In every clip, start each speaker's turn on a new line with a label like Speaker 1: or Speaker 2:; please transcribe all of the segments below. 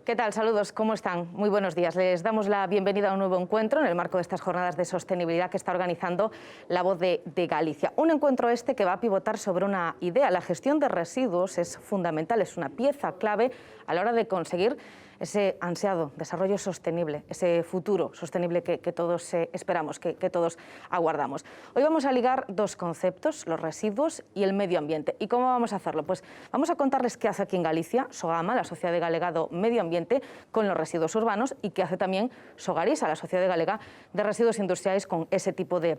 Speaker 1: ¿Qué tal? Saludos, ¿cómo están? Muy buenos días. Les damos la bienvenida a un nuevo encuentro en el marco de estas jornadas de sostenibilidad que está organizando La Voz de Galicia. Un encuentro que va a pivotar sobre una idea. La gestión de residuos es fundamental, es una pieza clave a la hora de conseguir ese ansiado desarrollo sostenible, ese futuro sostenible que todos esperamos, que todos aguardamos. Hoy vamos a ligar dos conceptos, los residuos y el medio ambiente. ¿Y cómo vamos a hacerlo? Pues vamos a contarles qué hace aquí en Galicia Sogama, la Sociedad Galega do Medio Ambiente, con los residuos urbanos, y qué hace también Sogarisa, la Sociedad Galega de Residuos Industriales, con ese tipo de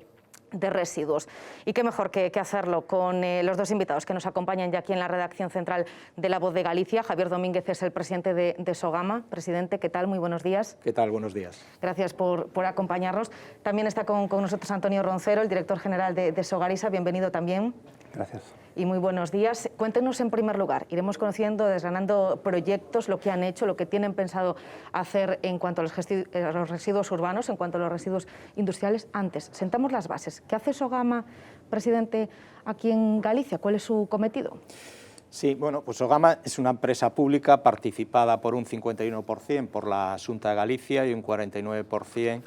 Speaker 1: residuos. Y qué mejor que hacerlo con los dos invitados que nos acompañan ya aquí en la redacción central de La Voz de Galicia. Javier Domínguez es el presidente de Sogama. Presidente, ¿qué tal? Muy buenos días.
Speaker 2: ¿Qué tal? Buenos días.
Speaker 1: Gracias por acompañarnos. También está con nosotros Antonio Roncero, el director general de Sogarisa. Bienvenido también.
Speaker 3: Gracias.
Speaker 1: Y muy buenos días. Cuéntenos en primer lugar, iremos conociendo, desgranando proyectos, lo que han hecho, lo que tienen pensado hacer en cuanto a los residuos urbanos, en cuanto a los residuos industriales. Antes, sentamos las bases. ¿Qué hace Sogama, presidente, aquí en Galicia? ¿Cuál es su cometido?
Speaker 2: Sí, bueno, pues Sogama es una empresa pública participada por un 51% por la Xunta de Galicia y un 49%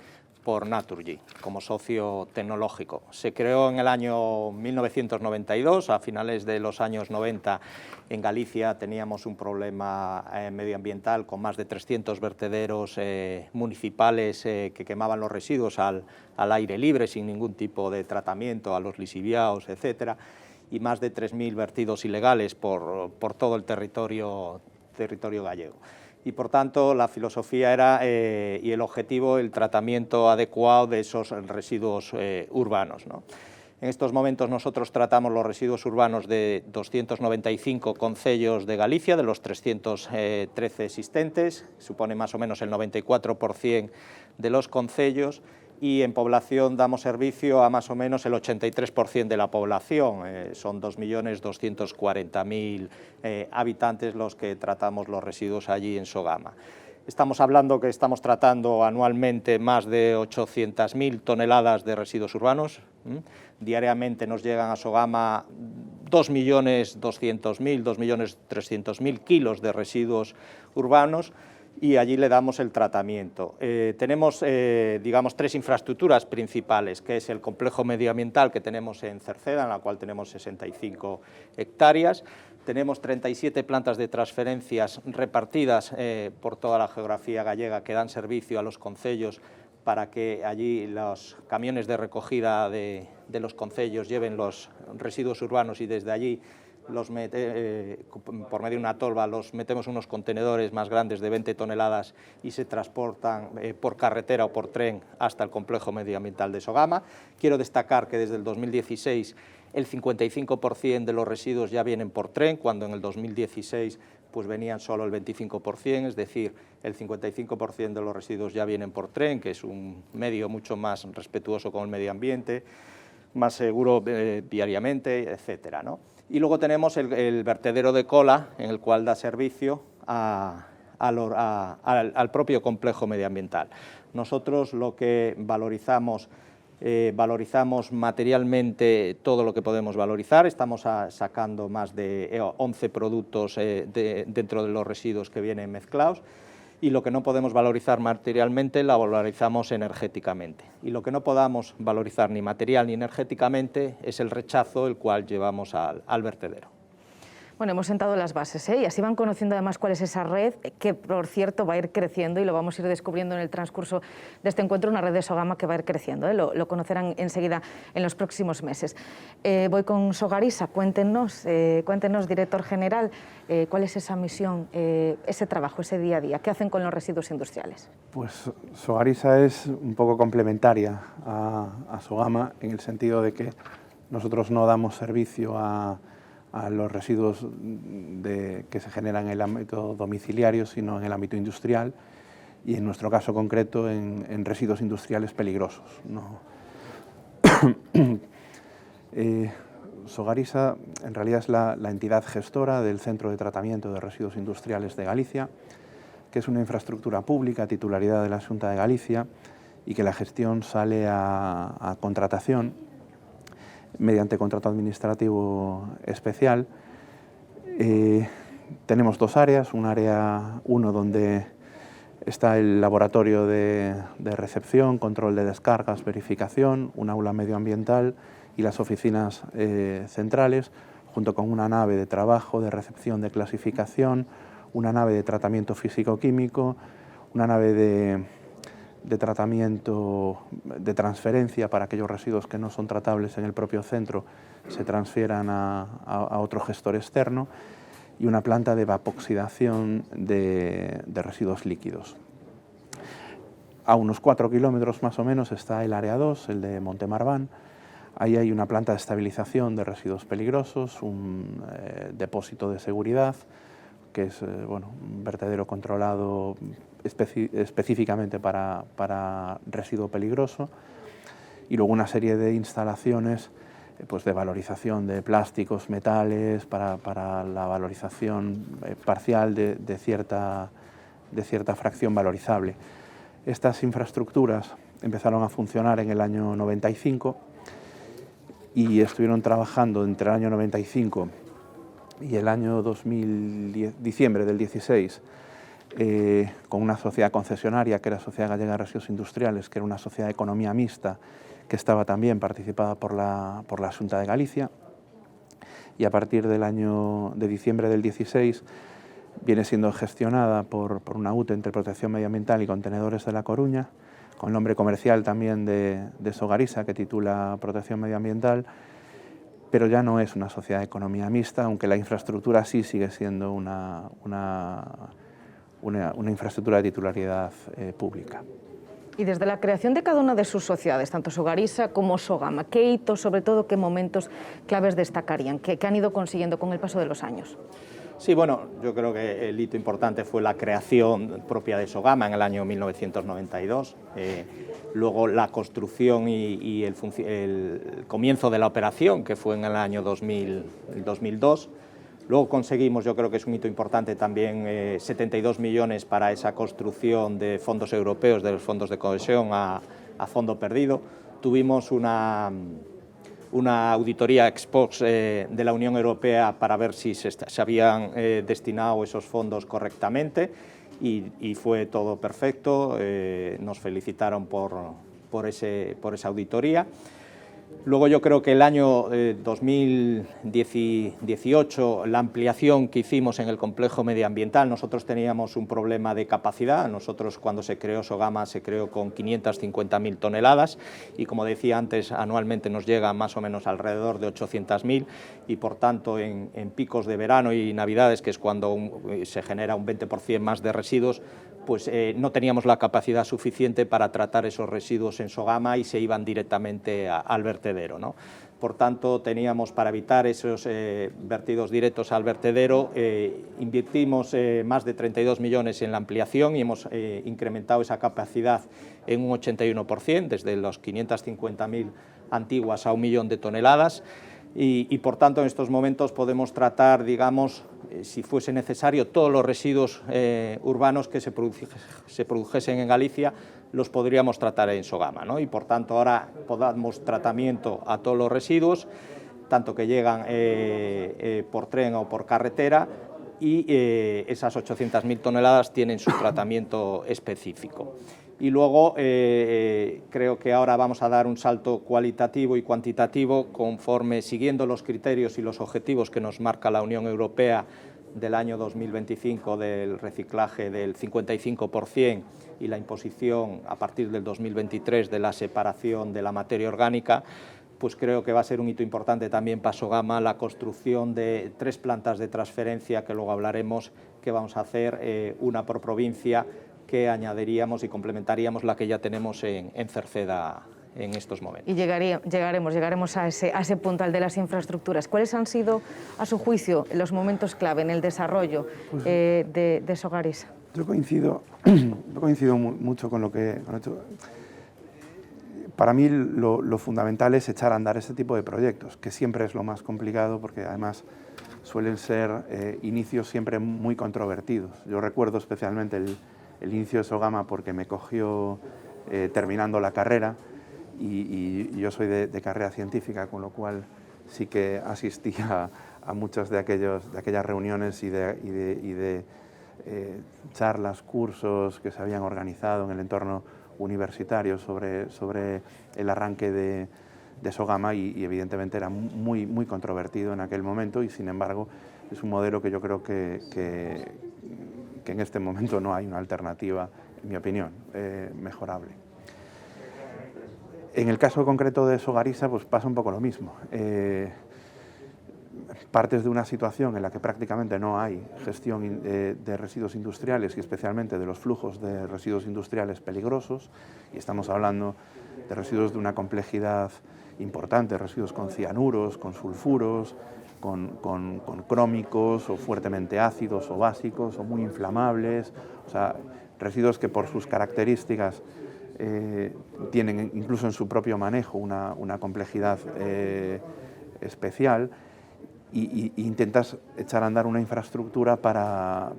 Speaker 2: por Naturgy, como socio tecnológico. Se creó en el año 1992, a finales de los años 90 en Galicia teníamos un problema medioambiental con más de 300 vertederos municipales que quemaban los residuos al aire libre sin ningún tipo de tratamiento, a los lixiviados, etcétera, y más de 3.000 vertidos ilegales por todo el territorio gallego. Y por tanto la filosofía era y el objetivo el tratamiento adecuado de esos residuos urbanos, ¿no? En estos momentos nosotros tratamos los residuos urbanos de 295 concellos de Galicia, de los 313 existentes, supone más o menos el 94% de los concellos, y en población damos servicio a más o menos el 83% de la población, son 2.240.000 habitantes los que tratamos los residuos allí en Sogama. Estamos hablando que estamos tratando anualmente más de 800.000 toneladas de residuos urbanos, diariamente nos llegan a Sogama 2.200.000, 2.300.000 kilos de residuos urbanos, y allí le damos el tratamiento. Tenemos, digamos, tres infraestructuras principales, que es el complejo medioambiental que tenemos en Cerceda, en la cual tenemos 65 hectáreas. Tenemos 37 plantas de transferencias repartidas por toda la geografía gallega que dan servicio a los concellos para que allí los camiones de recogida de los concellos lleven los residuos urbanos y desde allí por medio de una tolva los metemos en unos contenedores más grandes de 20 toneladas y se transportan por carretera o por tren hasta el complejo medioambiental de Sogama. Quiero destacar que desde el 2016 el 55% de los residuos ya vienen por tren, cuando en el 2016 pues venían solo el 25%, es decir, el 55% de los residuos ya vienen por tren, que es un medio mucho más respetuoso con el medio ambiente, más seguro viariamente, etcétera, ¿no? Y luego tenemos el vertedero de Cola, en el cual da servicio al propio complejo medioambiental. Nosotros lo que valorizamos materialmente todo lo que podemos valorizar. Estamos sacando más de 11 productos dentro de los residuos que vienen mezclados, y lo que no podemos valorizar materialmente la valorizamos energéticamente. Y lo que no podamos valorizar ni material ni energéticamente es el rechazo, el cual llevamos al vertedero.
Speaker 1: Bueno, hemos sentado las bases, y así van conociendo además cuál es esa red, que por cierto va a ir creciendo y lo vamos a ir descubriendo en el transcurso de este encuentro, una red de Sogama que va a ir creciendo, lo conocerán enseguida en los próximos meses. Voy con Sogarisa, cuéntenos, director general, cuál es esa misión, ese trabajo, ese día a día, ¿qué hacen con los residuos industriales?
Speaker 3: Pues Sogarisa es un poco complementaria a Sogama en el sentido de que nosotros no damos servicio a los residuos que se generan en el ámbito domiciliario, sino en el ámbito industrial, y en nuestro caso concreto en residuos industriales peligrosos, ¿no? Sogarisa en realidad es la entidad gestora del Centro de Tratamiento de Residuos Industriales de Galicia, que es una infraestructura pública, titularidad de la Xunta de Galicia, y que la gestión sale a contratación mediante contrato administrativo especial Tenemos dos áreas, un área 1 donde está el laboratorio de recepción, control de descargas, verificación, un aula medioambiental y las oficinas centrales, junto con una nave de trabajo, de recepción, de clasificación, una nave de tratamiento físico-químico, una nave de tratamiento de transferencia para aquellos residuos que no son tratables en el propio centro, se transfieran a otro gestor externo, y una planta de evapoxidación de residuos líquidos. A unos 4 kilómetros más o menos está el área 2, el de Montemarván. Ahí hay una planta de estabilización de residuos peligrosos, un depósito de seguridad, que es bueno, un vertedero controlado específicamente para residuo peligroso, y luego una serie de instalaciones pues de valorización de plásticos, metales, para la valorización parcial de cierta fracción valorizable. Estas infraestructuras empezaron a funcionar en el año 95 y estuvieron trabajando entre el año 95 y el año diciembre del 16 con una sociedad concesionaria que era Sociedad Gallega de Residuos Industriales, que era una sociedad de economía mixta que estaba también participada por la Xunta de Galicia, y a partir del año de diciembre del 16 viene siendo gestionada por una UTE entre Protección Medioambiental y Contenedores de La Coruña, con nombre comercial también de Sogarisa, que titula Protección Medioambiental, pero ya no es una sociedad de economía mixta, aunque la infraestructura sí sigue siendo una infraestructura de titularidad pública.
Speaker 1: Y desde la creación de cada una de sus sociedades, tanto Sogarisa como Sogama, ¿qué hitos, sobre todo, qué momentos claves destacarían, que han ido consiguiendo con el paso de los años?
Speaker 2: Sí, bueno, yo creo que el hito importante fue la creación propia de Sogama en el año 1992, luego la construcción y el comienzo de la operación, que fue en el año 2002, luego conseguimos, yo creo que es un hito importante también, 72 millones para esa construcción de fondos europeos, de los fondos de cohesión a fondo perdido. Tuvimos una auditoría ex post de la Unión Europea para ver si se habían destinado esos fondos correctamente y fue todo perfecto, nos felicitaron por esa auditoría. Luego yo creo que el año 2018, la ampliación que hicimos en el complejo medioambiental, nosotros teníamos un problema de capacidad. Nosotros, cuando se creó Sogama, se creó con 550.000 toneladas y, como decía antes, anualmente nos llega más o menos alrededor de 800.000 y, por tanto, en picos de verano y Navidades, que es cuando se genera un 20% más de residuos, pues no teníamos la capacidad suficiente para tratar esos residuos en Sogama y se iban directamente al vertedero, ¿no? Por tanto, teníamos, para evitar esos vertidos directos al vertedero, invertimos más de 32 millones en la ampliación y hemos incrementado esa capacidad en un 81%, desde los 550.000 antiguas a 1 millón de toneladas. Y, por tanto, en estos momentos podemos tratar, digamos, si fuese necesario, todos los residuos urbanos que se produjesen en Galicia, los podríamos tratar en Sogama, ¿no? Y, por tanto, ahora podamos tratamiento a todos los residuos, tanto que llegan por tren o por carretera, y esas 800.000 toneladas tienen su tratamiento específico. Y luego creo que ahora vamos a dar un salto cualitativo y cuantitativo conforme siguiendo los criterios y los objetivos que nos marca la Unión Europea del año 2025 del reciclaje del 55% y la imposición a partir del 2023 de la separación de la materia orgánica. Pues creo que va a ser un hito importante también para Sogama la construcción de 3 plantas de transferencia, que luego hablaremos, que vamos a hacer, una por provincia, que añadiríamos y complementaríamos la que ya tenemos en Cerceda en estos momentos.
Speaker 1: Y llegaremos a ese punto, al de las infraestructuras. ¿Cuáles han sido, a su juicio, los momentos clave en el desarrollo de Sogarisa?
Speaker 3: Yo coincido mucho con lo que han hecho. Para mí lo fundamental es echar a andar este tipo de proyectos, que siempre es lo más complicado porque además suelen ser inicios siempre muy controvertidos. Yo recuerdo especialmente el inicio de Sogama porque me cogió terminando la carrera y yo soy de carrera científica, con lo cual sí que asistí a a muchas de aquellas reuniones y de charlas, cursos que se habían organizado en el entorno universitario sobre el arranque de Sogama y evidentemente era muy controvertido en aquel momento y sin embargo es un modelo que yo creo que en este momento no hay una alternativa, en mi opinión, mejorable. En el caso concreto de Sogarisa pues pasa un poco lo mismo. Partes de una situación en la que prácticamente no hay gestión de residuos industriales y especialmente de los flujos de residuos industriales peligrosos, y estamos hablando de residuos de una complejidad importante, residuos con cianuros, con sulfuros, con crómicos o fuertemente ácidos o básicos o muy inflamables, o sea, residuos que por sus características tienen incluso en su propio manejo una complejidad especial. Y intentas echar a andar una infraestructura para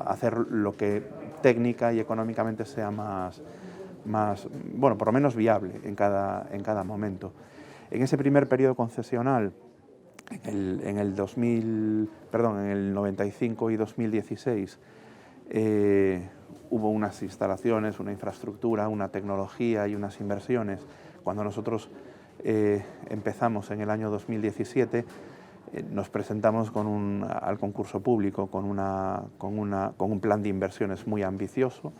Speaker 3: hacer lo que técnica y económicamente sea más bueno, por lo menos viable en cada momento. En ese primer periodo concesional, en el 95 y 2016, hubo unas instalaciones, una infraestructura, una tecnología y unas inversiones. Cuando nosotros empezamos en el año 2017, nos presentamos al concurso público con un plan de inversiones muy ambicioso,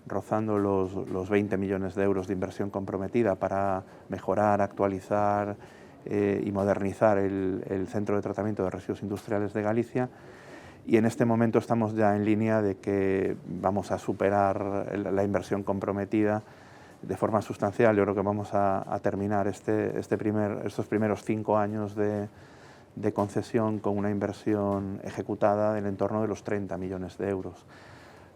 Speaker 3: rozando los 20 millones de euros de inversión comprometida para mejorar, actualizar y modernizar el Centro de Tratamiento de Residuos Industriales de Galicia. Y en este momento estamos ya en línea de que vamos a superar la inversión comprometida de forma sustancial. Yo creo que vamos a terminar estos primeros 5 años de concesión con una inversión ejecutada en el entorno de los 30 millones de euros.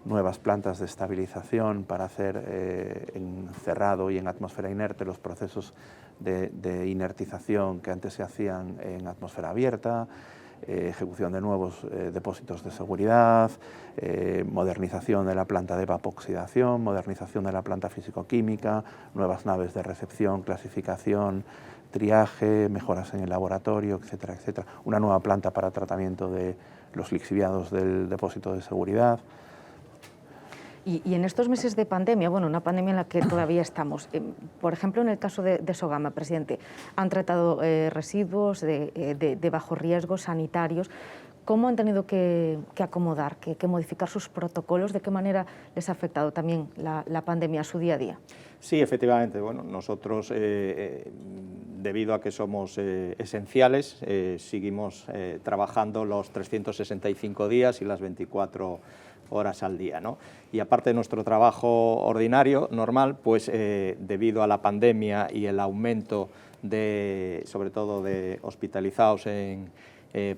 Speaker 3: Nuevas plantas de estabilización para hacer en cerrado y en atmósfera inerte los procesos de inertización que antes se hacían en atmósfera abierta, ejecución de nuevos depósitos de seguridad, modernización de la planta de evapoxidación, modernización de la planta físico-química, nuevas naves de recepción, clasificación, triaje, mejoras en el laboratorio, etcétera, etcétera. Una nueva planta para tratamiento de los lixiviados del depósito de seguridad.
Speaker 1: Y en estos meses de pandemia, bueno, una pandemia en la que todavía estamos, por ejemplo, en el caso de Sogama, presidente, han tratado residuos de bajo riesgo sanitarios. ¿Cómo han tenido que acomodar, que modificar sus protocolos? ¿De qué manera les ha afectado también la pandemia a su día a día?
Speaker 2: Sí, efectivamente. Bueno, nosotros, debido a que somos esenciales, seguimos trabajando los 365 días y las 24 horas al día, ¿no? Y aparte de nuestro trabajo ordinario, normal, pues debido a la pandemia y el aumento sobre todo de hospitalizados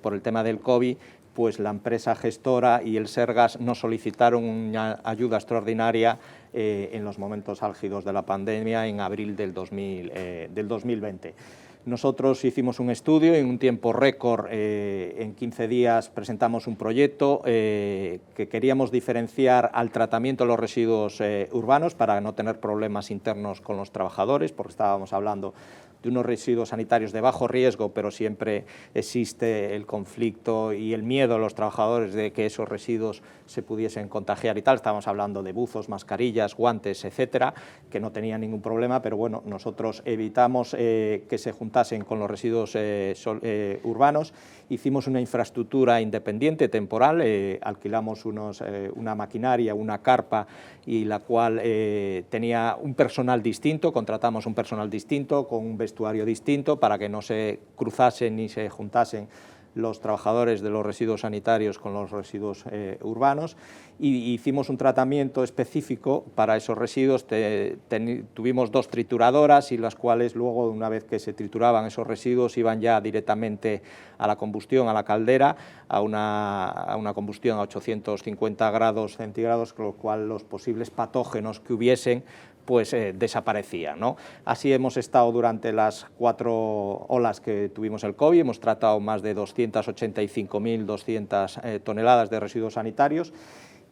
Speaker 2: por el tema del COVID, pues la empresa gestora y el Sergas nos solicitaron una ayuda extraordinaria en los momentos álgidos de la pandemia en abril del 2020. Nosotros hicimos un estudio en un tiempo récord, en 15 días presentamos un proyecto que queríamos diferenciar al tratamiento de los residuos urbanos para no tener problemas internos con los trabajadores, porque estábamos hablando de unos residuos sanitarios de bajo riesgo, pero siempre existe el conflicto y el miedo de los trabajadores de que esos residuos se pudiesen contagiar y tal. Estábamos hablando de buzos, mascarillas, guantes, etcétera, que no tenían ningún problema, pero bueno, nosotros evitamos que se juntasen con los residuos urbanos. Hicimos una infraestructura independiente, temporal, alquilamos una maquinaria, una carpa, y la cual tenía un personal distinto, contratamos un personal distinto, con un vestuario distinto, para que no se cruzasen ni se juntasen los trabajadores de los residuos sanitarios con los residuos urbanos, y hicimos un tratamiento específico para esos residuos. Tuvimos 2 trituradoras, y las cuales luego, una vez que se trituraban esos residuos, iban ya directamente a la combustión, a la caldera, a una combustión a 850 grados centígrados, con lo cual los posibles patógenos que hubiesen pues desaparecía, ¿no? Así hemos estado durante las 4 olas que tuvimos el COVID. Hemos tratado más de 285.200 toneladas de residuos sanitarios,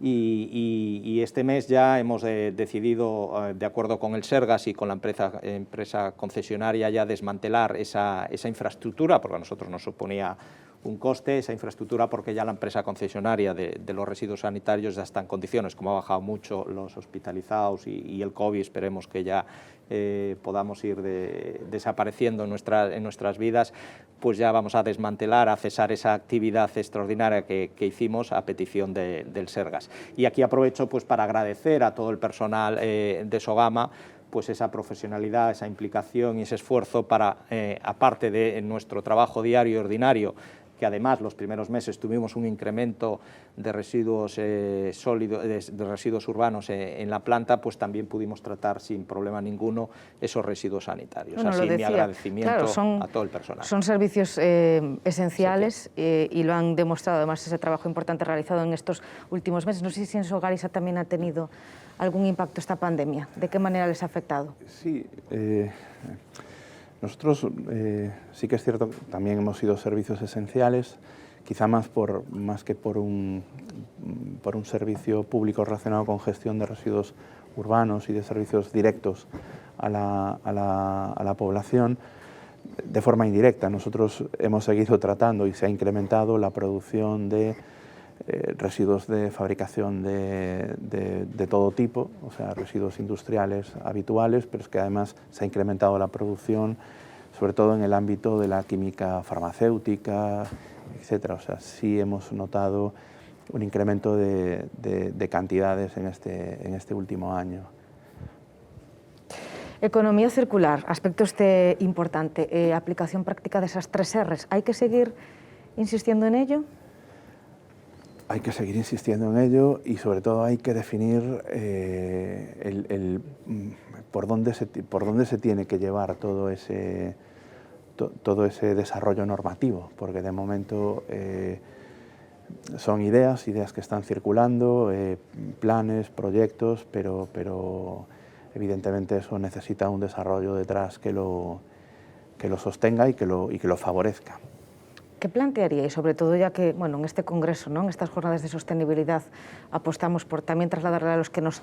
Speaker 2: y este mes ya hemos decidido, de acuerdo con el Sergas y con la empresa concesionaria, ya desmantelar esa infraestructura, porque a nosotros nos suponía un coste esa infraestructura, porque ya la empresa concesionaria de los residuos sanitarios ya está en condiciones, como ha bajado mucho los hospitalizados y el COVID, esperemos que ya podamos ir desapareciendo en nuestras vidas, pues ya vamos a desmantelar, a cesar esa actividad extraordinaria que hicimos a petición del Sergas. Y aquí aprovecho pues para agradecer a todo el personal de Sogama pues esa profesionalidad, esa implicación y ese esfuerzo para, aparte de nuestro trabajo diario y ordinario, que además los primeros meses tuvimos un incremento de residuos sólidos, de residuos urbanos en la planta, pues también pudimos tratar sin problema ninguno esos residuos sanitarios.
Speaker 1: Bueno,
Speaker 2: así mi agradecimiento a todo el personal.
Speaker 1: Son servicios esenciales, sí, y lo han demostrado además ese trabajo importante realizado en estos últimos meses. No sé si en Sogariza también ha tenido algún impacto esta pandemia. ¿De qué manera les ha afectado?
Speaker 3: Sí, nosotros sí que es cierto que también hemos sido servicios esenciales, quizá más que por un servicio público relacionado con gestión de residuos urbanos y de servicios directos a la población. De forma indirecta, nosotros hemos seguido tratando y se ha incrementado la producción de residuos de fabricación de todo tipo, o sea, residuos industriales habituales, pero es que además se ha incrementado la producción, sobre todo en el ámbito de la química farmacéutica, etcétera. O sea, sí hemos notado un incremento de cantidades en este último año.
Speaker 1: Economía circular, aspecto importante, aplicación práctica de esas 3 R's. ¿Hay que seguir insistiendo en ello?
Speaker 3: Hay que seguir insistiendo en ello y sobre todo hay que definir por dónde se tiene que llevar todo ese desarrollo normativo, porque de momento son ideas que están circulando, planes, proyectos, pero evidentemente eso necesita un desarrollo detrás que lo sostenga y que lo favorezca.
Speaker 1: ¿Qué plantearíais, sobre todo ya que en este congreso, en estas jornadas de sostenibilidad, apostamos por también trasladarle a los que nos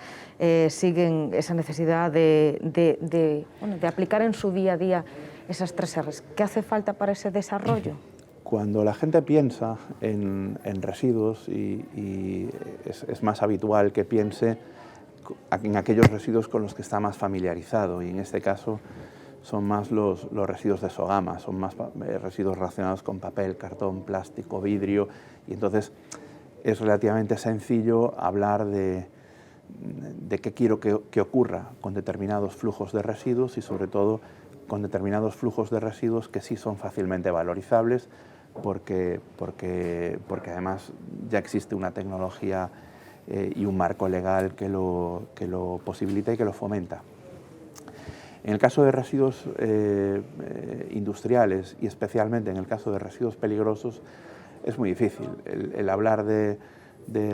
Speaker 1: siguen esa necesidad de aplicar en su día a día esas 3 R's? ¿Qué hace falta para ese desarrollo?
Speaker 3: Cuando la gente piensa en residuos, y es más habitual que piense en aquellos residuos con los que está más familiarizado, y en este caso son más los residuos de Sogama, son más residuos relacionados con papel, cartón, plástico, vidrio, y entonces es relativamente sencillo hablar de qué quiero que ocurra con determinados flujos de residuos y sobre todo con determinados flujos de residuos que sí son fácilmente valorizables porque además ya existe una tecnología y un marco legal que lo posibilita y que lo fomenta. En el caso de residuos industriales y especialmente en el caso de residuos peligrosos es muy difícil. El hablar de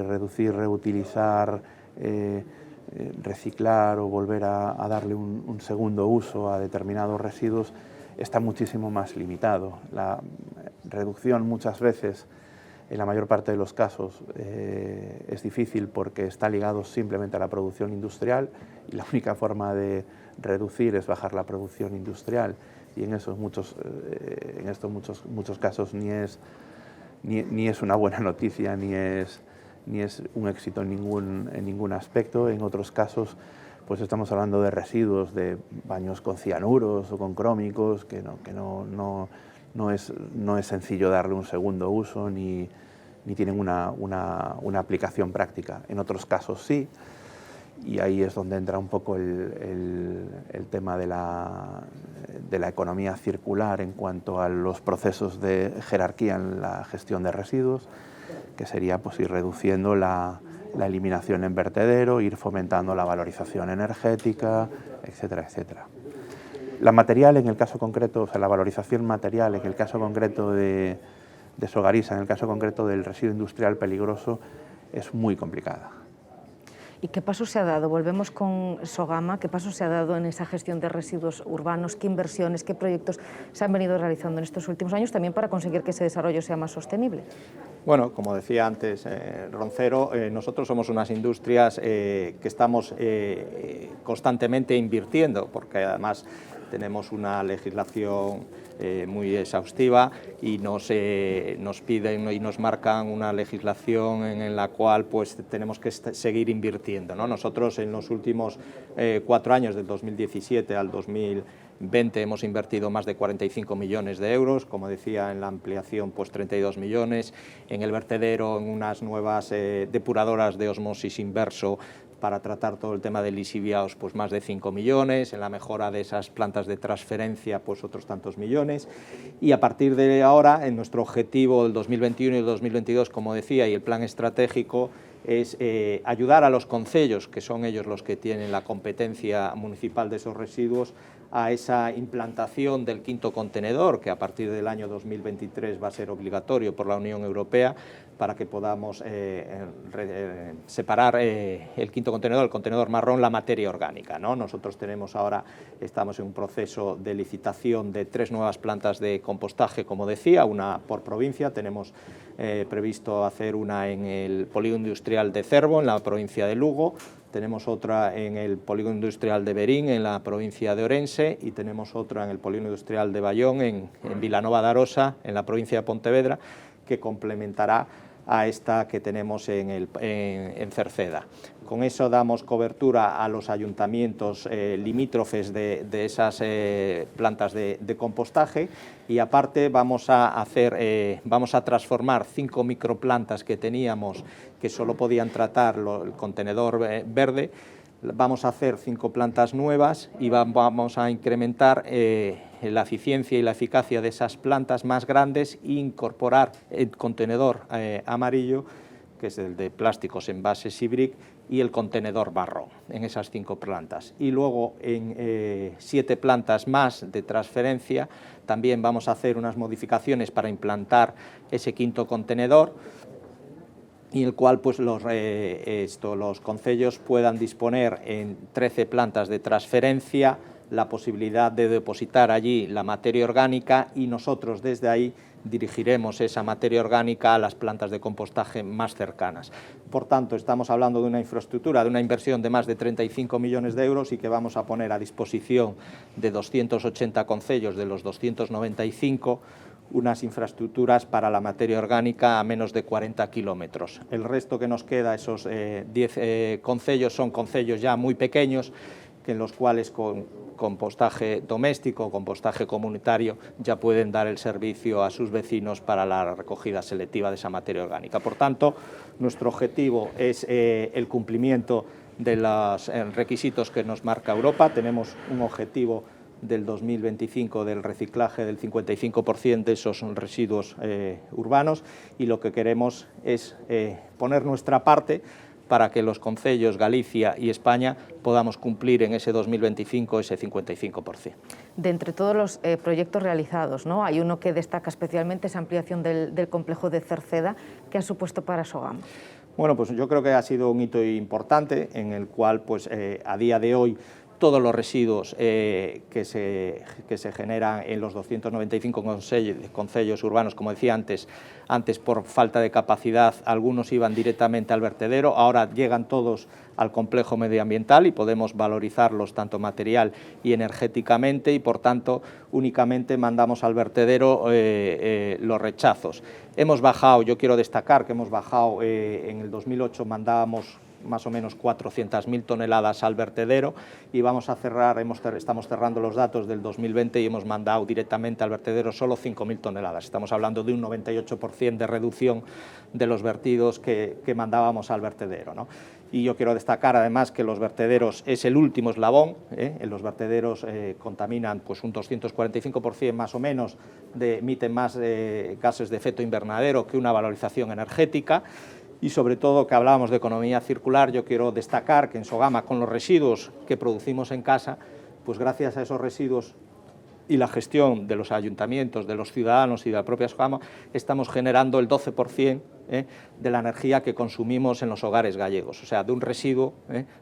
Speaker 3: reducir, reutilizar, reciclar o volver a darle un segundo uso a determinados residuos está muchísimo más limitado. La reducción muchas veces, en la mayor parte de los casos, es difícil porque está ligado simplemente a la producción industrial y la única forma de reducir es bajar la producción industrial y en estos muchos casos ni es una buena noticia ni es un éxito en ningún aspecto. En otros casos pues estamos hablando de residuos de baños con cianuros o con crómicos que no es sencillo darle un segundo uso ni tienen una aplicación práctica. En otros casos sí. Y ahí es donde entra un poco el tema de la economía circular en cuanto a los procesos de jerarquía en la gestión de residuos, que sería pues ir reduciendo la eliminación en vertedero, ir fomentando la valorización energética, etcétera, etcétera. La material en el caso concreto, o sea, la valorización material en el caso concreto de Sogariza, en el caso concreto del residuo industrial peligroso, es muy complicada.
Speaker 1: ¿Y qué paso se ha dado? Volvemos con Sogama. ¿Qué paso se ha dado en esa gestión de residuos urbanos? ¿Qué inversiones, qué proyectos se han venido realizando en estos últimos años también para conseguir que ese desarrollo sea más sostenible?
Speaker 2: Bueno, como decía antes Roncero, nosotros somos unas industrias que estamos constantemente invirtiendo, porque además tenemos una legislación muy exhaustiva y nos piden y nos marcan una legislación en la cual pues tenemos que seguir invirtiendo, ¿no? Nosotros en los últimos 4 años, del 2017 al 2020, hemos invertido más de 45 millones de euros, como decía, en la ampliación pues 32 millones, en el vertedero, en unas nuevas depuradoras de osmosis inverso para tratar todo el tema de lixiviados, pues más de 5 millones, en la mejora de esas plantas de transferencia, pues otros tantos millones, y a partir de ahora, en nuestro objetivo del 2021 y el 2022, como decía, y el plan estratégico, es ayudar a los concellos, que son ellos los que tienen la competencia municipal de esos residuos, a esa implantación del quinto contenedor, que a partir del año 2023 va a ser obligatorio por la Unión Europea, para que podamos separar el quinto contenedor, el contenedor marrón, la materia orgánica, ¿no? Nosotros estamos en un proceso de licitación de 3 nuevas plantas de compostaje, como decía, una por provincia. Tenemos previsto hacer una en el polígono industrial de Cervo, en la provincia de Lugo, tenemos otra en el polígono industrial de Berín, en la provincia de Orense, y tenemos otra en el polígono industrial de Bayón, en Vilanova de Arosa, en la provincia de Pontevedra, que complementará a esta que tenemos en Cerceda. Con eso damos cobertura a los ayuntamientos limítrofes de esas plantas de compostaje, y aparte vamos a transformar 5 microplantas que teníamos que solo podían tratar el contenedor verde. Vamos a hacer 5 plantas nuevas y vamos a incrementar la eficiencia y la eficacia de esas plantas más grandes e incorporar el contenedor amarillo, que es el de plásticos, envases y brick, y el contenedor marrón en esas 5 plantas. Y luego en 7 plantas más de transferencia también vamos a hacer unas modificaciones para implantar ese quinto contenedor, y el cual pues los concellos puedan disponer en 13 plantas de transferencia la posibilidad de depositar allí la materia orgánica, y nosotros desde ahí dirigiremos esa materia orgánica a las plantas de compostaje más cercanas. Por tanto, estamos hablando de una infraestructura, de una inversión de más de 35 millones de euros, y que vamos a poner a disposición de 280 concellos de los 295 unas infraestructuras para la materia orgánica a menos de 40 kilómetros. El resto que nos queda, esos 10 concellos, son concellos ya muy pequeños, en los cuales con compostaje doméstico, compostaje comunitario, ya pueden dar el servicio a sus vecinos para la recogida selectiva de esa materia orgánica. Por tanto, nuestro objetivo es el cumplimiento de los requisitos que nos marca Europa. Tenemos un objetivo del 2025 del reciclaje del 55% de esos residuos urbanos, y lo que queremos es poner nuestra parte para que los concellos, Galicia y España podamos cumplir en ese 2025 ese 55%.
Speaker 1: De entre todos los proyectos realizados, ¿no?, hay uno que destaca especialmente, esa ampliación del complejo de Cerceda. ¿Qué ha supuesto para Sogama?
Speaker 2: Bueno, pues yo creo que ha sido un hito importante, en el cual pues a día de hoy todos los residuos que se generan en los 295 concellos urbanos, como decía antes por falta de capacidad, algunos iban directamente al vertedero, ahora llegan todos al complejo medioambiental y podemos valorizarlos tanto material y energéticamente, y por tanto únicamente mandamos al vertedero los rechazos. Hemos bajado, yo quiero destacar que hemos bajado, en el 2008 mandábamos más o menos 400.000 toneladas al vertedero, y vamos a cerrar, estamos cerrando los datos del 2020 y hemos mandado directamente al vertedero solo 5.000 toneladas. Estamos hablando de un 98% de reducción de los vertidos que mandábamos al vertedero, ¿no? Y yo quiero destacar además que los vertederos es el último eslabón, los vertederos contaminan pues un 245% más o menos, emiten más gases de efecto invernadero que una valorización energética. Y sobre todo, que hablábamos de economía circular, yo quiero destacar que en Sogama, con los residuos que producimos en casa, pues gracias a esos residuos y la gestión de los ayuntamientos, de los ciudadanos y de la propia Sogama, estamos generando el 12% de la energía que consumimos en los hogares gallegos. O sea, de un residuo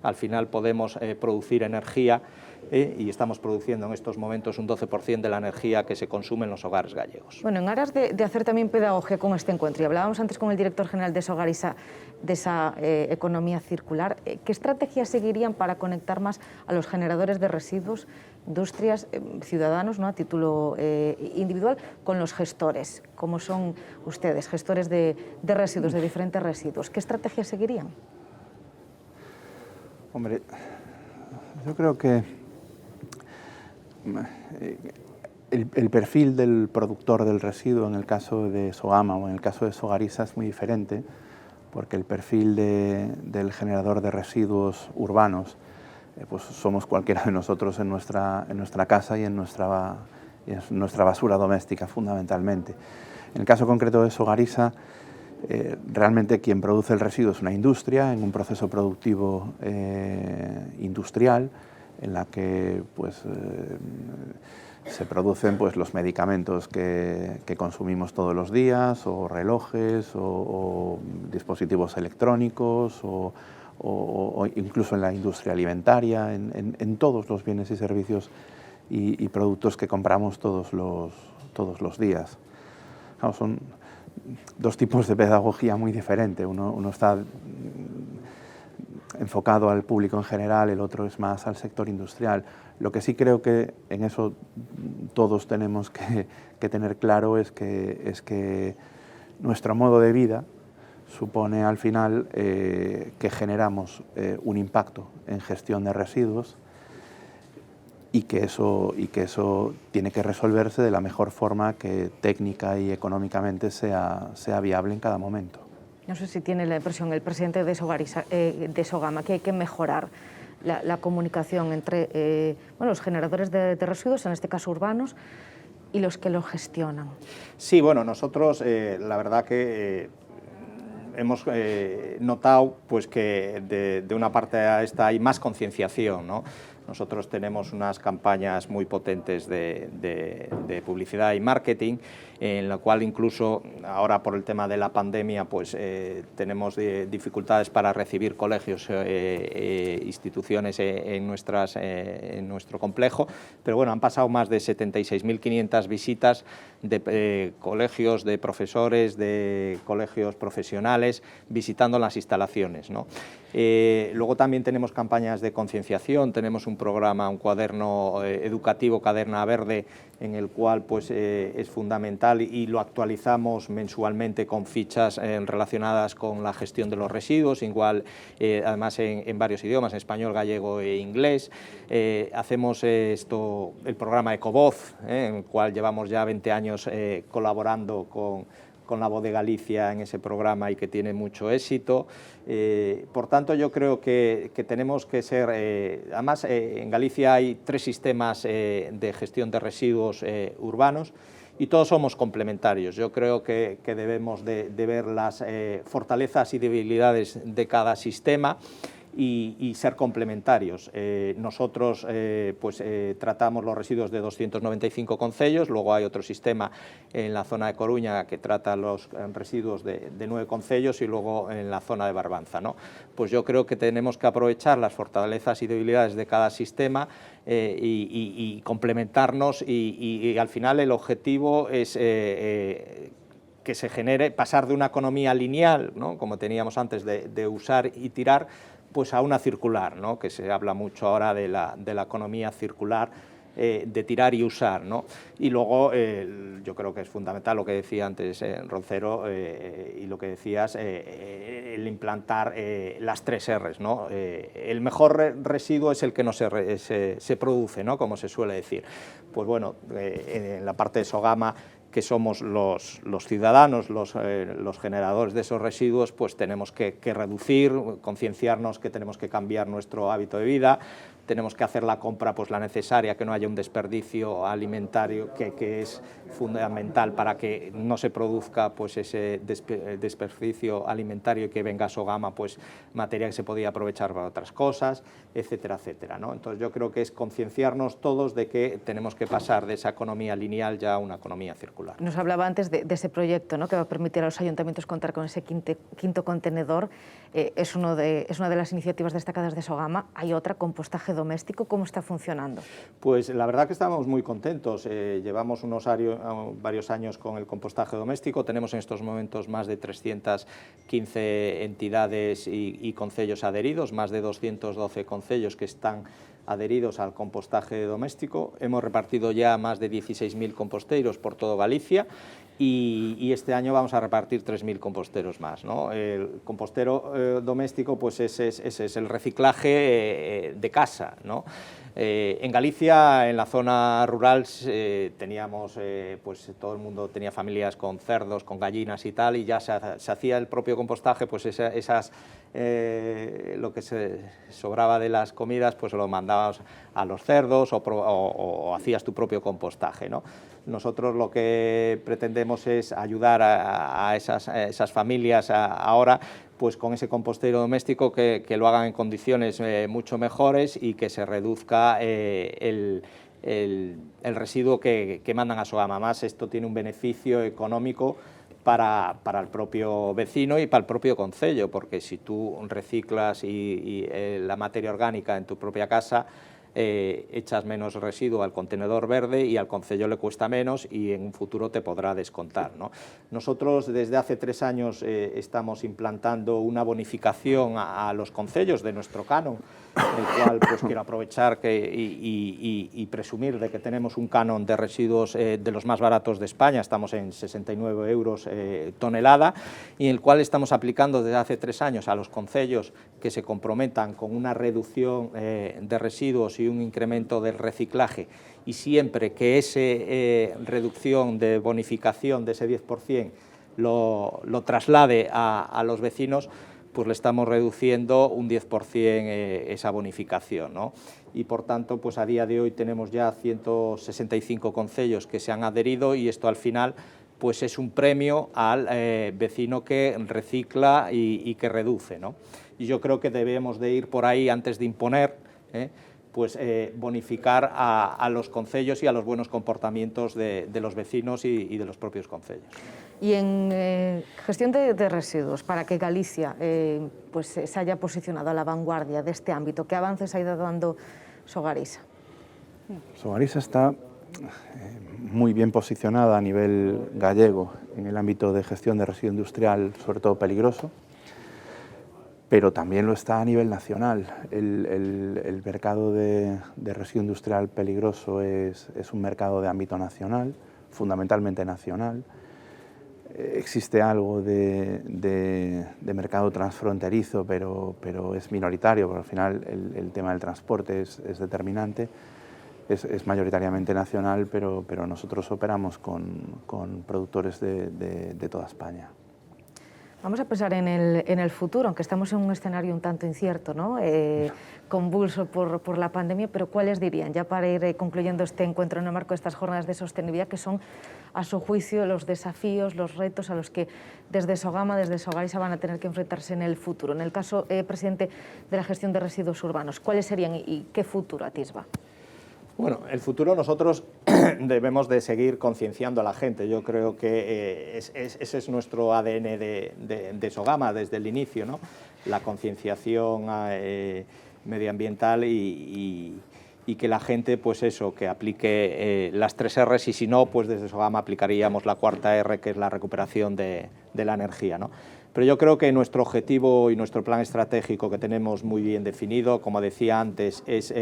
Speaker 2: al final podemos producir energía y estamos produciendo en estos momentos un 12% de la energía que se consume en los hogares gallegos.
Speaker 1: Bueno, en aras de hacer también pedagogía con este encuentro, y hablábamos antes con el director general de Sogarisa de esa economía circular, ¿qué estrategias seguirían para conectar más a los generadores de residuos, industrias, ciudadanos, ¿no?, a título individual, con los gestores? ¿Cómo son ustedes, gestores de residuos, de diferentes residuos? ¿Qué estrategias seguirían?
Speaker 3: Hombre, yo creo que el perfil del productor del residuo en el caso de Sogama o en el caso de Sogarisa es muy diferente, porque el perfil del generador de residuos urbanos, pues somos cualquiera de nosotros en nuestra casa y en nuestra basura doméstica fundamentalmente. En el caso concreto de Sogarisa, realmente quien produce el residuo es una industria en un proceso productivo industrial en la que pues, se producen pues, los medicamentos que consumimos todos los días, o relojes, o dispositivos electrónicos, o incluso en la industria alimentaria, en todos los bienes y servicios y productos que compramos todos los días. Claro, son dos tipos de pedagogía muy diferentes. Uno está enfocado al público en general, el otro es más al sector industrial. Lo que sí creo que en eso todos tenemos que tener claro es que nuestro modo de vida supone al final que generamos un impacto en gestión de residuos y que eso tiene que resolverse de la mejor forma que técnica y económicamente sea viable en cada momento.
Speaker 1: No sé si tiene la impresión el presidente de Sogama que hay que mejorar la comunicación entre los generadores de residuos, en este caso urbanos, y los que los gestionan.
Speaker 2: Sí, bueno, nosotros la verdad que hemos notado pues, que de una parte a esta hay más concienciación, ¿no? Nosotros tenemos unas campañas muy potentes de publicidad y marketing, en la cual incluso ahora por el tema de la pandemia pues tenemos dificultades para recibir colegios instituciones en nuestro complejo, pero bueno, han pasado más de 76.500 visitas de colegios, de profesores, de colegios profesionales visitando las instalaciones, ¿no? Luego también tenemos campañas de concienciación, tenemos un programa, un cuaderno educativo, Caderna Verde, en el cual pues, es fundamental y lo actualizamos mensualmente con fichas relacionadas con la gestión de los residuos, igual además en varios idiomas, en español, gallego e inglés. Hacemos el programa Ecovoz, en el cual llevamos ya 20 años colaborando con La Voz de Galicia en ese programa y que tiene mucho éxito. Por tanto, yo creo que tenemos que ser... además, en Galicia hay 3 sistemas de gestión de residuos urbanos y todos somos complementarios. Yo creo que debemos de ver las fortalezas y debilidades de cada sistema y ser complementarios. Nosotros tratamos los residuos de 295 concellos, luego hay otro sistema en la zona de Coruña que trata los residuos de 9 concellos y luego en la zona de Barbanza, ¿no? Pues yo creo que tenemos que aprovechar las fortalezas y debilidades de cada sistema y complementarnos y al final el objetivo es que se genere, pasar de una economía lineal, ¿no?, como teníamos antes de usar y tirar, pues a una circular, ¿no?, que se habla mucho ahora de la economía circular, de tirar y usar, ¿no? Y luego yo creo que es fundamental lo que decía antes Roncero y lo que decías, el implantar las 3 R's, ¿no? El mejor residuo es el que no se produce, ¿no?, como se suele decir. Pues bueno, en la parte de Sogama, que somos los ciudadanos, los generadores de esos residuos, pues tenemos que reducir, concienciarnos que tenemos que cambiar nuestro hábito de vida, tenemos que hacer la compra pues la necesaria, que no haya un desperdicio alimentario que es fundamental para que no se produzca pues ese desperdicio alimentario y que venga a Sogama pues materia que se podía aprovechar para otras cosas, etcétera, etcétera, ¿no? Entonces yo creo que es concienciarnos todos de que tenemos que pasar de esa economía lineal ya a una economía circular.
Speaker 1: Nos hablaba antes de ese proyecto, ¿no?, que va a permitir a los ayuntamientos contar con ese quinto contenedor. Es una de las iniciativas destacadas de Sogama. Hay otra, compostaje doméstico, ¿cómo está funcionando?
Speaker 2: Pues la verdad que estamos muy contentos. Llevamos varios años con el compostaje doméstico. Tenemos en estos momentos más de 315 entidades y concellos adheridos, más de 212 concellos que están adheridos al compostaje doméstico. Hemos repartido ya más de 16.000 composteiros por todo Galicia y este año vamos a repartir 3.000 composteros más, ¿no? El compostero doméstico, pues ese es el reciclaje de casa, ¿no? En Galicia, en la zona rural, teníamos, pues todo el mundo tenía familias con cerdos, con gallinas y tal, y ya se hacía el propio compostaje, pues lo que se sobraba de las comidas, pues lo mandabas a los cerdos o hacías tu propio compostaje, ¿no? Nosotros lo que pretendemos es ayudar a esas familias ahora, pues con ese compostero doméstico que lo hagan en condiciones mucho mejores y que se reduzca el residuo que mandan a Sogama. Más esto tiene un beneficio económico para el propio vecino y para el propio concello, porque si tú reciclas la materia orgánica en tu propia casa, echas menos residuo al contenedor verde y al concello le cuesta menos y en un futuro te podrá descontar, ¿no? Nosotros desde hace 3 años estamos implantando una bonificación a los concellos de nuestro canon, el cual pues quiero aprovechar y presumir de que tenemos un canon de residuos de los más baratos de España. Estamos en 69 euros tonelada, y en el cual estamos aplicando desde hace 3 años a los concellos que se comprometan con una reducción de residuos y un incremento del reciclaje, y siempre que esa reducción de bonificación de ese 10% lo traslade a los vecinos, pues le estamos reduciendo un 10% esa bonificación, ¿no? Y por tanto, pues a día de hoy tenemos ya 165 concellos que se han adherido, y esto al final pues es un premio al vecino que recicla y que reduce, ¿no? Y yo creo que debemos de ir por ahí antes de imponer, pues bonificar a los concellos y a los buenos comportamientos de los vecinos y de los propios concellos.
Speaker 1: Y en gestión de residuos, para que Galicia pues se haya posicionado a la vanguardia de este ámbito, ¿qué avances ha ido dando Sogarisa?
Speaker 3: Sogarisa está muy bien posicionada a nivel gallego en el ámbito de gestión de residuo industrial, sobre todo peligroso, pero también lo está a nivel nacional. El mercado de residuo industrial peligroso es un mercado de ámbito nacional, fundamentalmente nacional. Existe algo de mercado transfronterizo, pero es minoritario, porque al final el tema del transporte es determinante. Es mayoritariamente nacional, pero nosotros operamos con productores de toda España.
Speaker 1: Vamos a pensar en el futuro, aunque estamos en un escenario un tanto incierto, ¿no? Convulso por la pandemia, pero ¿cuáles dirían, ya para ir concluyendo este encuentro en el marco de estas jornadas de sostenibilidad, que son, a su juicio, los desafíos, los retos a los que desde Sogama, desde Sogarisa van a tener que enfrentarse en el futuro? En el caso, presidente, de la gestión de residuos urbanos, ¿cuáles serían y qué futuro atisba?
Speaker 2: Bueno, el futuro nosotros debemos de seguir concienciando a la gente. Yo creo que ese es nuestro ADN de Sogama desde el inicio, ¿no? La concienciación medioambiental y que la gente, pues eso, que aplique las 3 R's, y si no, pues desde Sogama aplicaríamos la 4ª R, que es la recuperación de la energía, ¿no? Pero yo creo que nuestro objetivo y nuestro plan estratégico, que tenemos muy bien definido, como decía antes, es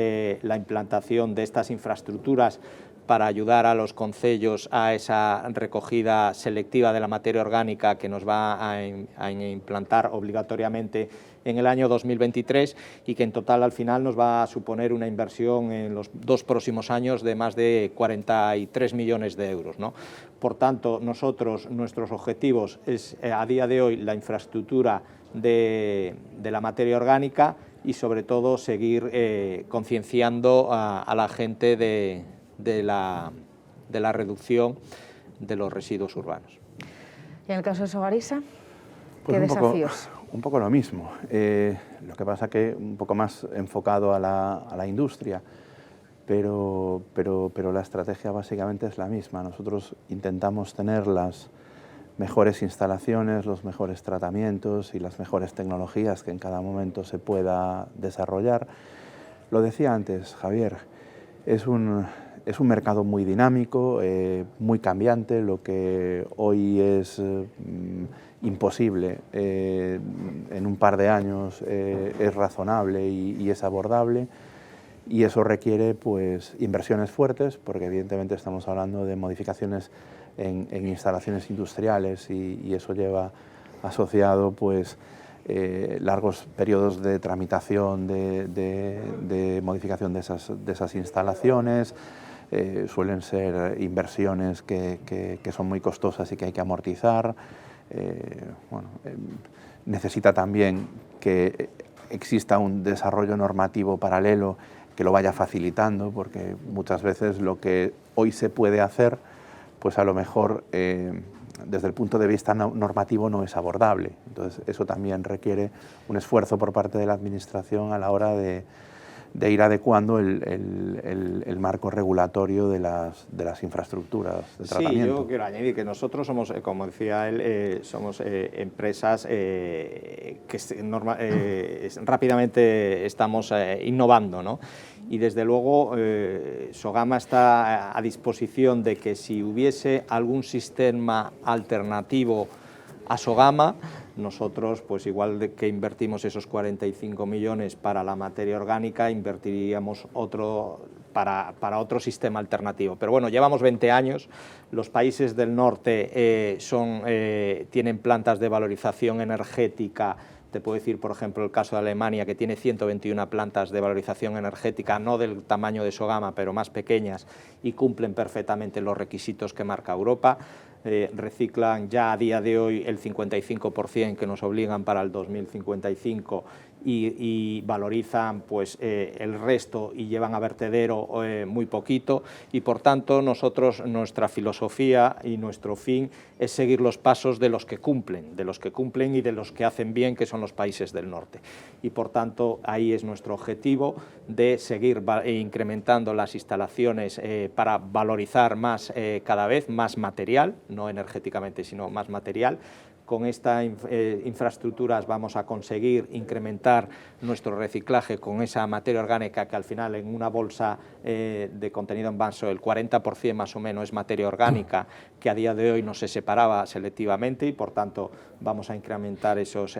Speaker 2: la implantación de estas infraestructuras para ayudar a los concellos a esa recogida selectiva de la materia orgánica que nos va a implantar obligatoriamente en el año 2023, y que en total al final nos va a suponer una inversión en los 2 próximos años de más de 43 millones de euros, ¿no? Por tanto, nuestros objetivos es a día de hoy la infraestructura de la materia orgánica, y sobre todo seguir concienciando a la gente de la reducción de los residuos urbanos.
Speaker 1: Y en el caso de Sogarisa,
Speaker 3: pues
Speaker 1: ¿qué desafíos?
Speaker 3: Un poco lo mismo, lo que pasa que un poco más enfocado a la industria, pero la estrategia básicamente es la misma. Nosotros intentamos tener las mejores instalaciones, los mejores tratamientos y las mejores tecnologías que en cada momento se pueda desarrollar, Lo decía antes, Javier, es un mercado muy dinámico, muy cambiante. Lo que hoy es imposible en un par de años es razonable y es abordable, y eso requiere pues inversiones fuertes, porque evidentemente estamos hablando de modificaciones en instalaciones industriales y eso lleva asociado pues largos periodos de tramitación de modificación de esas instalaciones. Suelen ser inversiones que son muy costosas y que hay que amortizar. Necesita también que exista un desarrollo normativo paralelo que lo vaya facilitando, porque muchas veces lo que hoy se puede hacer, pues a lo mejor desde el punto de vista normativo no es abordable. Entonces eso también requiere un esfuerzo por parte de la Administración a la hora de ir adecuando el marco regulatorio de las infraestructuras de tratamiento.
Speaker 2: Sí, yo quiero añadir que nosotros somos, como decía él, somos empresas que rápidamente estamos innovando, ¿no? Y desde luego Sogama está a disposición de que si hubiese algún sistema alternativo a Sogama, nosotros, pues igual de que invertimos esos 45 millones para la materia orgánica, invertiríamos para otro sistema alternativo. Pero bueno, llevamos 20 años, los países del norte tienen plantas de valorización energética. Te puedo decir, por ejemplo, el caso de Alemania, que tiene 121 plantas de valorización energética, no del tamaño de Sogama, pero más pequeñas, y cumplen perfectamente los requisitos que marca Europa. Reciclan ya a día de hoy el 55% que nos obligan para el 2055 y valorizan pues, el resto y llevan a vertedero muy poquito, y por tanto nosotros, nuestra filosofía y nuestro fin es seguir los pasos de los que cumplen y de los que hacen bien, que son los países del norte, y por tanto ahí es nuestro objetivo de seguir incrementando las instalaciones para valorizar más, cada vez más material, no energéticamente sino más material. Con estas infraestructuras vamos a conseguir incrementar nuestro reciclaje con esa materia orgánica, que al final en una bolsa de contenido en vaso el 40% más o menos es materia orgánica, que a día de hoy no se separaba selectivamente, y por tanto vamos a incrementar esos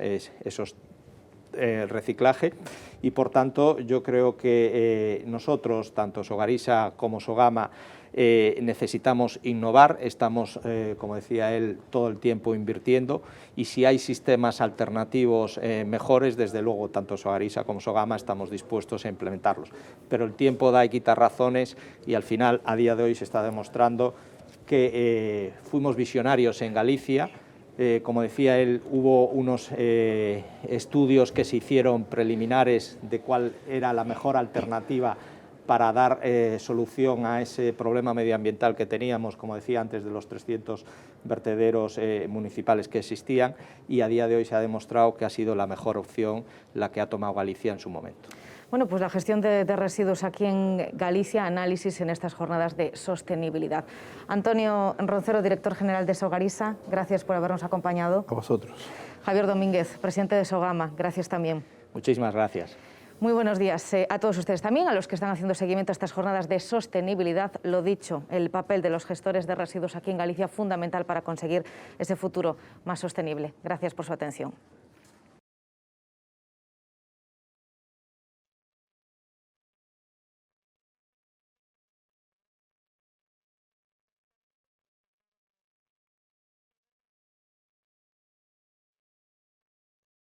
Speaker 2: reciclaje. Y por tanto yo creo que nosotros, tanto Sogarisa como Sogama, necesitamos innovar, estamos, como decía él, todo el tiempo invirtiendo, y si hay sistemas alternativos mejores, desde luego tanto Sogarisa como Sogama estamos dispuestos a implementarlos. Pero el tiempo da y quita razones, y al final a día de hoy se está demostrando que fuimos visionarios en Galicia. Como decía él, hubo unos estudios que se hicieron preliminares de cuál era la mejor alternativa para dar solución a ese problema medioambiental que teníamos, como decía antes, de los 300 vertederos municipales que existían, y a día de hoy se ha demostrado que ha sido la mejor opción la que ha tomado Galicia en su momento.
Speaker 1: Bueno, pues la gestión de residuos aquí en Galicia, análisis en estas jornadas de sostenibilidad. Antonio Roncero, director general de Sogarisa, gracias por habernos acompañado.
Speaker 3: A vosotros.
Speaker 1: Javier Domínguez, presidente de Sogama, gracias también.
Speaker 2: Muchísimas gracias.
Speaker 1: Muy buenos días a todos ustedes también, a los que están haciendo seguimiento a estas jornadas de sostenibilidad. Lo dicho, el papel de los gestores de residuos aquí en Galicia, fundamental para conseguir ese futuro más sostenible. Gracias por su atención.